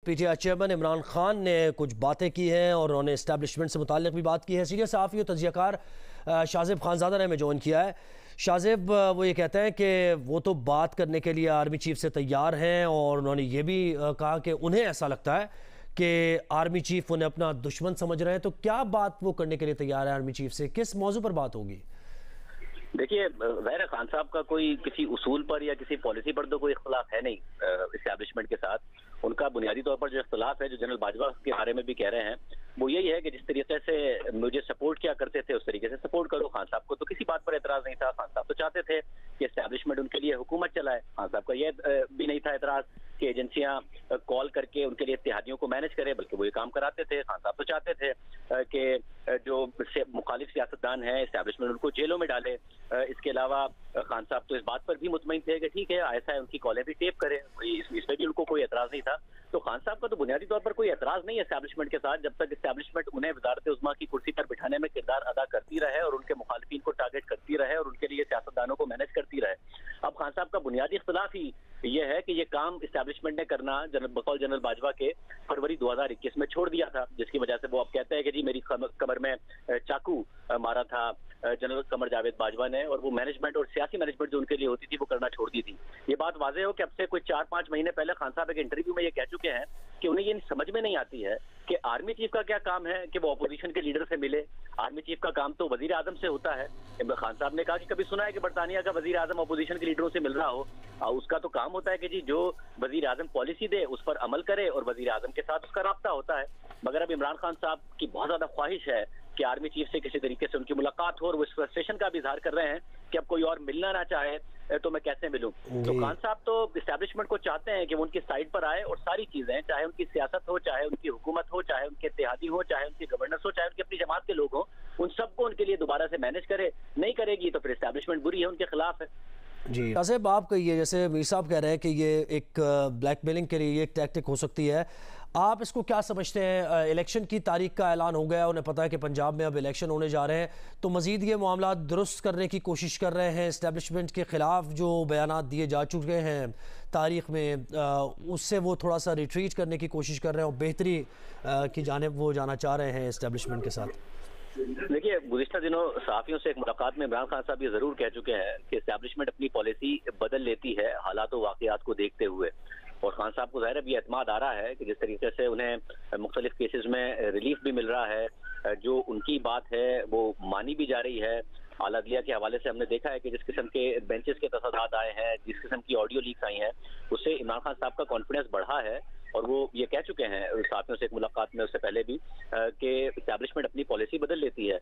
PTI chairman Imran Khan ने कुछ बातें की हैं और उन्होंने इस्टेब्लिशमेंट से मुताल्लिक भी बात की है। सीनियर सहाफ़ी और तजियाकार शाज़ेब खानज़ादा ने हमें ज्वाइन किया है। शाज़ेब, वो ये कहते हैं कि वो तो बात करने के लिए आर्मी चीफ से तैयार हैं और उन्होंने ये भी कहा कि उन्हें ऐसा लगता है कि आर्मी चीफ उन्हें अपना दुश्मन समझ रहे हैं। तो क्या बात वो करने के लिए तैयार है आर्मी चीफ से, किस मौजू पर बात होगी? देखिए, ज़ाहिर है खान साहब का कोई किसी उसूल पर या किसी पॉलिसी पर तो कोई इख्तलाफ है नहीं इस्टेब्लिशमेंट के साथ। उनका बुनियादी तौर पर जो इख्तलाफ है, जो जनरल बाजवा के बारे में भी कह रहे हैं, वो यही है कि जिस तरीके से मुझे सपोर्ट किया करते थे उस तरीके से सपोर्ट करो खान साहब को। तो किसी बात पर एतराज़ नहीं था। खान साहब तो चाहते थे कि इस्टेब्लिशमेंट उनके लिए हुकूमत चलाए। खान साहब का यह भी नहीं था एतराज़ कि एजेंसियां कॉल करके उनके लिए इत्तेहादियों को मैनेज करे, बल्कि वो ये काम कराते थे। खान साहब तो चाहते थे कि जो मुखालिफ सियासतदान है इस्टेब्लिशमेंट उनको जेलों में डाले। इसके अलावा खान साहब तो इस बात पर भी मुतमईन थे कि ठीक है ISI उनकी कॉलें भी टेप करे, इसमें भी उनको कोई एतराज़ नहीं था। तो खान साहब का तो बुनियादी तौर पर कोई एतराज़ नहीं है इस्टेब्लिशमेंट के साथ, जब तक इस्टेब्लिशमेंट उन्हें वज़ारत उज़्मा की कुर्सी पर बिठाने में किरदार अदा करती रहे और उनके मुखालिफिन को टारगेट करती रहे और उनके लिए सियासतदानों को मैनेज करती रहे। अब खान साहब का बुनियादी इख्तलाफ ही ये है कि ये काम इस्टेब्लिशमेंट ने करना बकौल जनरल बाजवा के फरवरी 2021 में छोड़ दिया था, जिसकी वजह से वो अब कहते हैं कि जी मेरी कमर में चाकू मारा था जनरल कमर जावेद बाजवा ने, और वो मैनेजमेंट और सियासी मैनेजमेंट जो उनके लिए होती थी वो करना छोड़ दी थी। ये बात वाज़ेह हो कि अब से कोई 4-5 महीने पहले खान साहब एक इंटरव्यू में ये कह चुके हैं कि उन्हें ये समझ में नहीं आती है कि आर्मी चीफ का क्या काम है कि वो अपोजिशन के लीडर से मिले। आर्मी चीफ का काम तो वजीर आजम से होता है। खान साहब ने कहा कि कभी सुना है कि बरतानिया का वजीर आजम अपोजिशन के लीडरों से मिल रहा हो? उसका तो काम होता है कि जी जो वजीर आजम पॉलिसी दे उस पर अमल करे और वजीर आजम के साथ उसका राब्ता होता है। मगर अब इमरान खान साहब की बहुत ज्यादा ख्वाहिश है कि आर्मी चीफ से किसी तरीके से उनकी मुलाकात हो, और वो इस फ्रस्ट्रेशन का भी इजहार कर रहे हैं कि अब कोई और मिलना ना चाहे तो मैं कैसे मिलूं। तो खान साहब तो इस्टेब्लिशमेंट को चाहते हैं कि वो उनकी साइड पर आए और सारी चीजें, चाहे उनकी सियासत हो, चाहे उनकी हुकूमत हो, चाहे उनके इत्तेहादी हो, चाहे उनके गवर्नर्स हो, चाहे उनकी अपनी जमात के लोग हो, उन सबको उनके लिए दोबारा से मैनेज करे। नहीं करेगी तो फिर इस्टेब्लिशमेंट बुरी है, उनके खिलाफ है। जी साहब, आप कहिए, जैसे मीर साहब कह रहे हैं कि ये एक ब्लैकमेलिंग के लिए एक टैक्टिक हो सकती है, आप इसको क्या समझते हैं? इलेक्शन की तारीख का ऐलान हो गया, उन्हें पता है कि पंजाब में अब इलेक्शन होने जा रहे हैं, तो मज़ीद ये मामला दुरुस्त करने की कोशिश कर रहे हैं इस्टेब्लिशमेंट के ख़िलाफ़ जो बयानात दिए जा चुके हैं तारीख़ में, उससे वो थोड़ा सा रिट्रीट करने की कोशिश कर रहे हैं और बेहतरी की जानिब वो जाना चाह रहे हैं इस्टेब्लिशमेंट के साथ। देखिए, गुज़िश्ता दिनों सहाफ़ियों से एक मुलाकात में इमरान खान साहब ये ज़रूर कह चुके हैं कि इस्टेब्लिशमेंट अपनी पॉलिसी बदल लेती है हालात व वाक़ियात को देखते हुए। और खान साहब को ज़ाहिर अब ये एतमाद आ रहा है कि जिस तरीके से उन्हें मुख्तलिफ केसेस में रिलीफ भी मिल रहा है, जो उनकी बात है वो मानी भी जा रही है। आला अदलिया के हवाले से हमने देखा है कि जिस किस्म के बेंचेस के तसादात आए हैं, जिस किस्म की ऑडियो लीक्स आई हैं, उससे इमरान खान साहब का कॉन्फिडेंस बढ़ा है। और वो ये कह चुके हैं साथियों से एक मुलाकात में उससे पहले भी कि इस्टेब्लिशमेंट अपनी पॉलिसी बदल लेती है।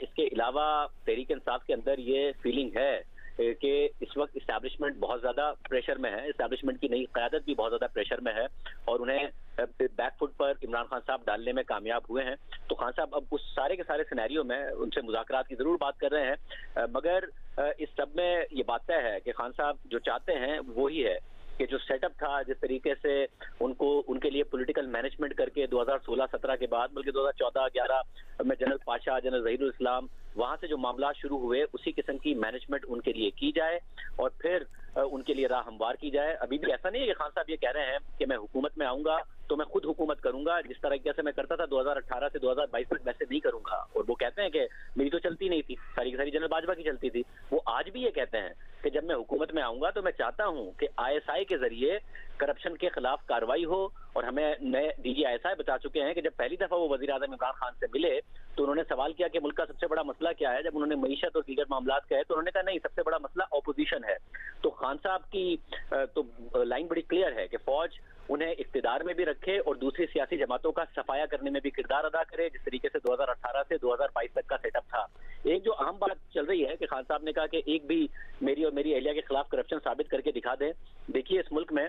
इसके अलावा तहरीक इंसाफ के अंदर ये फीलिंग है कि इस वक्त इस्टेब्लिशमेंट बहुत ज़्यादा प्रेशर में है, इस्टेब्लिशमेंट की नई क़यादत भी बहुत ज़्यादा प्रेशर में है और उन्हें बैकफुट पर इमरान खान साहब डालने में कामयाब हुए हैं। तो खान साहब अब उस सारे के सारे सिनेरियो में उनसे मुज़ाकरात की ज़रूर बात कर रहे हैं, मगर इस सब में ये बात तय है कि खान साहब जो चाहते हैं वही है कि जो सेटअप था, जिस तरीके से उनको उनके लिए पॉलिटिकल मैनेजमेंट करके 2016-17 के बाद, बल्कि 2014-11 में जनरल पाशा, जनरल ज़हीरुल इस्लाम, वहां से जो मामला शुरू हुए उसी किस्म की मैनेजमेंट उनके लिए की जाए और फिर उनके लिए राह हमवार की जाए। अभी भी ऐसा नहीं है कि खान साहब ये कह रहे हैं कि मैं हुकूमत में आऊंगा तो मैं खुद हुकूमत करूंगा, जिस तरीके से मैं करता था 2018 से 2022 तक वैसे नहीं करूंगा। और वो कहते हैं कि मेरी तो चलती नहीं थी, सारी की सारी जनरल बाजवा की चलती थी। वो आज भी ये कहते हैं कि जब मैं हुकूमत में आऊंगा तो मैं चाहता हूं कि ISI के जरिए करप्शन के खिलाफ कार्रवाई हो। और हमें नए DG ISI बता चुके हैं कि जब पहली दफा वो वजीर आजम इमरान खान से मिले तो उन्होंने सवाल किया कि मुल्क का सबसे बड़ा मसला क्या है। जब उन्होंने मईशत और दीगर मामलात कहे तो उन्होंने कहा नहीं, सबसे बड़ा मसला ऑपोजिशन है। तो खान साहब की तो लाइन बड़ी क्लियर है कि फौज उन्हें इख्तिदार में भी रखे और दूसरी सियासी जमातों का सफाया करने में भी किरदार अदा करे, जिस तरीके से 2018 से 2022 तक का सेटअप था। एक जो अहम बात चल रही है कि खान साहब ने कहा कि एक भी मेरी और मेरी अहलिया के खिलाफ करप्शन साबित करके दिखा दें। देखिए, इस मुल्क में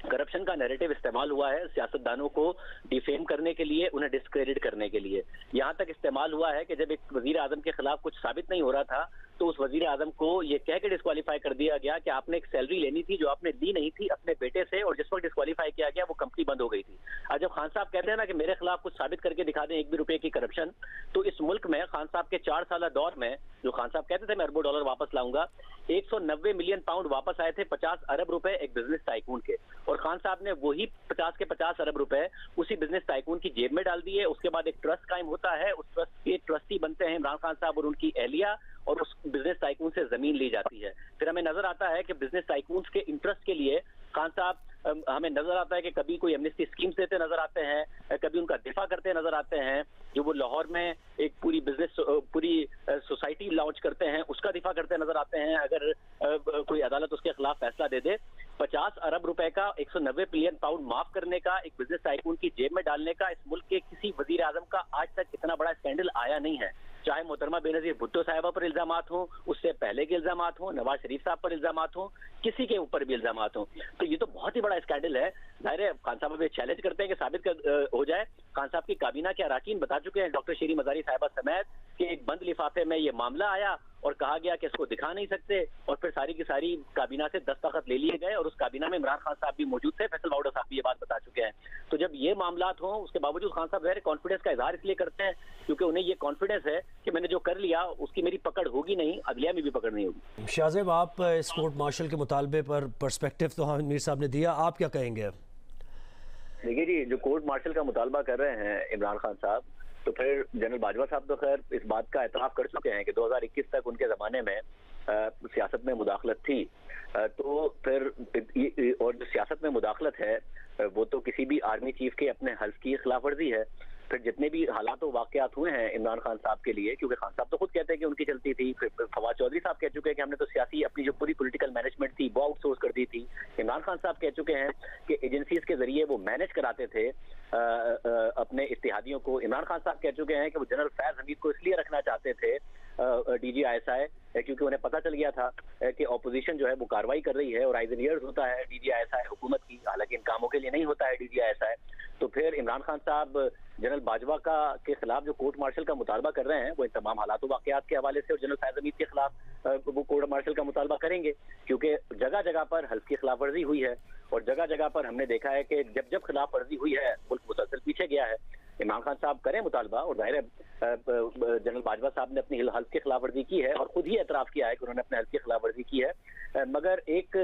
करप्शन का नैरेटिव इस्तेमाल हुआ है सियासतदानों को डिफेम करने के लिए, उन्हें डिस्क्रेडिट करने के लिए। यहाँ तक इस्तेमाल हुआ है कि जब एक वजीर आजम के खिलाफ कुछ साबित नहीं हो रहा था तो उस वजीर आजम को ये कह के डिस्क्वालीफाई कर दिया गया कि आपने एक सैलरी लेनी थी जो आपने ली नहीं थी अपने बेटे से, और जिस वक्त डिस्क्वालीफाई किया गया वो कंपनी बंद हो गई थी। आज जब खान साहब कहते हैं ना कि मेरे खिलाफ कुछ साबित करके दिखा दें एक भी रुपए की करप्शन, तो इस मुल्क में खान साहब के 4 साल दौर में जो खान साहब कहते थे मैं अरबों डॉलर वापस लाऊंगा, 190 मिलियन पाउंड वापस आए थे, 50 अरब रुपए एक बिजनेस टाइकून के। और खान साहब ने वही 50 के 50 अरब रुपए उसी बिजनेस टाइकून की जेब में डाल दिए। उसके बाद एक ट्रस्ट कायम होता है, उस ट्रस्ट के ट्रस्टी बनते हैं इमरान खान साहब और उनकी एहलिया, और उस बिजनेस टाइकून से जमीन ली जाती है। फिर हमें नजर आता है कि बिजनेस टाइकून के इंटरेस्ट के लिए खान साहब, हमें नजर आता है कि कभी कोई एमनेस्टी स्कीम्स देते नजर आते हैं, कभी उनका दिफा करते नजर आते हैं। जो वो लाहौर में एक पूरी सोसाइटी लॉन्च करते हैं, उसका दिफा करते नजर आते हैं। अगर कोई अदालत उसके खिलाफ फैसला दे दे, 50 अरब रुपए का 190 बिलियन पाउंड माफ करने का, एक बिजनेस टाइकून की जेब में डालने का, इस मुल्क के किसी वजीर आजम का आज तक इतना बड़ा स्कैंडल आया नहीं है। चाहे मोहतरमा बेनजीर भुट्टो साहिबा पर इल्जामात हों, उससे पहले के इल्जामात हों, नवाज शरीफ साहब पर इल्जामात हों, किसी के ऊपर भी इल्जामात हों, तो ये तो बहुत ही बड़ा स्कैंडल है। जाहिर है खान साहब चैलेंज करते हैं कि साबित हो जाए। खान साहब की काबीना के अराकीन बता चुके हैं, डॉक्टर शीरी मजारी साहिबा समेत, कि एक बंद लिफाफे में ये मामला आया और कहा गया कि इसको दिखा नहीं सकते, और फिर सारी की सारी काबीना से दस्तखत ले लिए गए, और उस काबीना में इमरान खान साहब भी मौजूद थे, फैसल बाउडा साहब भी ये बात बता चुके हैं। तो जब ये मामलात हों, उसके बावजूद खान साहब ज़ाहिर कॉन्फिडेंस का इजहार इसलिए करते हैं क्योंकि उन्हें ये कॉन्फिडेंस है कि मैंने जो कर लिया उसकी मेरी पकड़ होगी नहीं, अगलिया में भी पकड़ नहीं होगी। शाहजेब, आप इस कोर्ट मार्शल के मुतालबे पर पर्सपेक्टिव तो हामिद मीर साहब ने दिया, आप क्या कहेंगे? देखिए जी, जो कोर्ट मार्शल का मुतालबा कर रहे हैं इमरान खान साहब, तो फिर जनरल बाजवा साहब तो खैर इस बात का एतराफ़ कर चुके हैं कि 2021 तक उनके ज़माने में सियासत में मुदाखलत थी। तो फिर और जो सियासत में मुदाखलत है वो तो किसी भी आर्मी चीफ के अपने हल्फ की खिलाफ वर्जी है। फिर जितने भी हालात वाकयात हुए हैं इमरान खान साहब के लिए, क्योंकि खान साहब तो खुद कहते हैं कि उनकी चलती थी, फिर फवाद चौधरी साहब कह चुके हैं कि हमने तो सियासी अपनी जो पूरी पॉलिटिकल मैनेजमेंट थी वो आउटसोर्स कर दी थी। इमरान खान साहब कह चुके हैं कि एजेंसीज के जरिए वो मैनेज कराते थे अपने इत्तेहादियों को। इमरान खान साहब कह चुके हैं कि वो जनरल फैज हमीद को इसलिए रखना चाहते थे DGISI, क्योंकि उन्हें पता चल गया था कि ऑपोजिशन जो है वो कार्रवाई कर रही है और आइज एंड ईयर्स होता है DGISI हुकूमत की, हालांकि इन कामों के लिए नहीं होता है DGISI। तो फिर इमरान खान साहब जनरल बाजवा के खिलाफ जो कोर्ट मार्शल का मुतालबा कर रहे हैं वो इन तमाम हालात वाकयात के हवाले से, और जनरल फैज हमीद के खिलाफ वो कोर्ट मार्शल का मुतालबा करेंगे, क्योंकि जगह जगह पर हल्फ की खिलाफ वर्जी हुई है, और जगह जगह पर हमने देखा है कि जब जब खिलाफ वर्जी हुई है मुल्क मुसलसल पीछे गया है। इमरान खान साहब करें मुतालबा, और जाहिर है जनरल बाजवा साहब ने अपनी हल्फ की खिलाफ वर्जी की है और खुद ही एतराफ़ किया है कि उन्होंने अपने हल्फ की खिलाफ वर्जी की है, मगर एक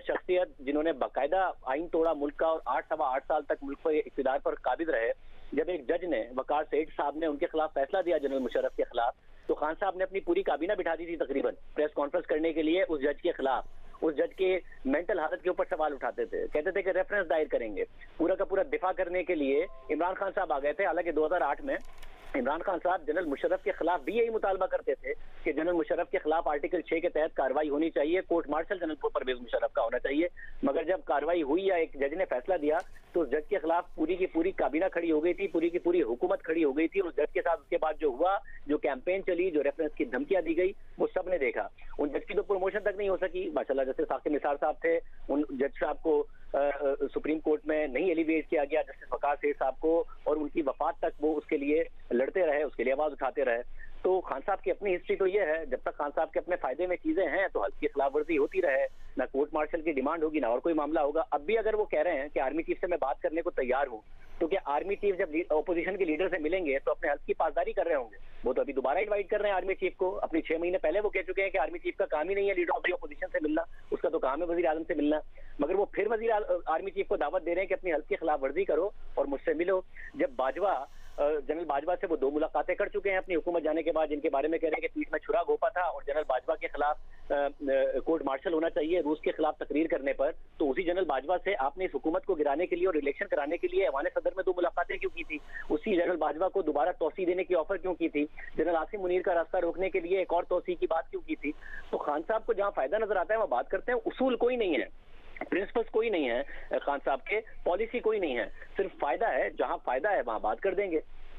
शख्सियत जिन्होंने बाकायदा आइन तोड़ा मुल्क का और 8-8.25 साल तक मुल्क पर इक़्तिदार पर काबिज रहे, जब एक जज ने, वकार सेठ साहब ने उनके खिलाफ फैसला दिया जनरल मुशर्रफ के खिलाफ, तो खान साहब ने अपनी पूरी काबीना बिठा दी थी तकरीबन प्रेस कॉन्फ्रेंस करने के लिए उस जज के खिलाफ। उस जज के मेंटल हालत के ऊपर सवाल उठाते थे, कहते थे कि रेफरेंस दायर करेंगे। पूरा का पूरा दिफा करने के लिए इमरान खान साहब आ गए थे। हालांकि 2008 में इमरान खान साहब जनरल मुशर्रफ के खिलाफ भी यही मुतालबा करते थे कि जनरल मुशर्रफ के खिलाफ आर्टिकल 6 के तहत कार्रवाई होनी चाहिए, court martial general Pervez Musharraf का होना चाहिए। मगर जब कार्रवाई हुई या एक जज ने फैसला दिया तो उस जज के खिलाफ पूरी की पूरी काबीना खड़ी हो गई थी, पूरी की पूरी हुकूमत खड़ी हो गई थी। उस जज के साथ उसके बाद जो हुआ, जो कैंपेन चली, जो रेफरेंस की धमकियां दी गई, वो सब ने देखा। उन जज की तो प्रमोशन तक नहीं हो सकी माशाल्लाह। जैसे साकिब निसार साहब थे, उन जज साहब को सुप्रीम कोर्ट में नहीं एलिवेट किया गया, जस्टिस वकार सेठ साहब को, और उनकी वफात तक वो उसके लिए लड़ते रहे, उसके लिए आवाज उठाते रहे। तो खान साहब की अपनी हिस्ट्री तो ये है, जब तक खान साहब के अपने फायदे में चीजें हैं तो हल्फ की खिलाफ वर्जी होती रहे, ना कोर्ट मार्शल की डिमांड होगी ना और कोई मामला होगा। अब भी अगर वो कह रहे हैं कि आर्मी चीफ से मैं बात करने को तैयार हूँ, तो क्या आर्मी चीफ जब ऑपोजिशन के लीडर से मिलेंगे तो अपने हल्फ की पासदारी कर रहे होंगे? वो तो अभी दोबारा इन्वाइट कर रहे हैं आर्मी चीफ को। अपनी 6 महीने पहले वो कह चुके हैं कि आर्मी चीफ का काम ही नहीं है लीडर ऑफ द ऑपोजिशन से मिलना, उसका तो काम है वजीर आजम से मिलना। मगर वो फिर आर्मी चीफ को दावत दे रहे हैं कि अपनी हल्फ की खिलाफ वर्जी करो और मुझसे मिलो। जब जनरल बाजवा से वो 2 मुलाकातें कर चुके हैं अपनी हुकूमत जाने के बाद, जिनके बारे में कह रहे हैं कि पीठ में छुरा घोंपा था और जनरल बाजवा के खिलाफ कोर्ट मार्शल होना चाहिए रूस के खिलाफ तकरीर करने पर, तो उसी जनरल बाजवा से आपने इस हुकूमत को गिराने के लिए और इलेक्शन कराने के लिए ऐवान सदर में 2 मुलाकातें क्यों की थी? उसी जनरल बाजवा को दोबारा तोसी देने की ऑफर क्यों की थी? जनरल आसिम मुनीर का रास्ता रोकने के लिए एक और तोसी की बात क्यों की थी? तो खान साहब को जहां फायदा नजर आता है वह बात करते हैं, उसूल कोई नहीं है, प्रिंसिपल्स कोई नहीं है खान साहब के, पॉलिसी कोई नहीं है, सिर्फ फायदा है। जहां फायदा है वहां बात कर देंगे।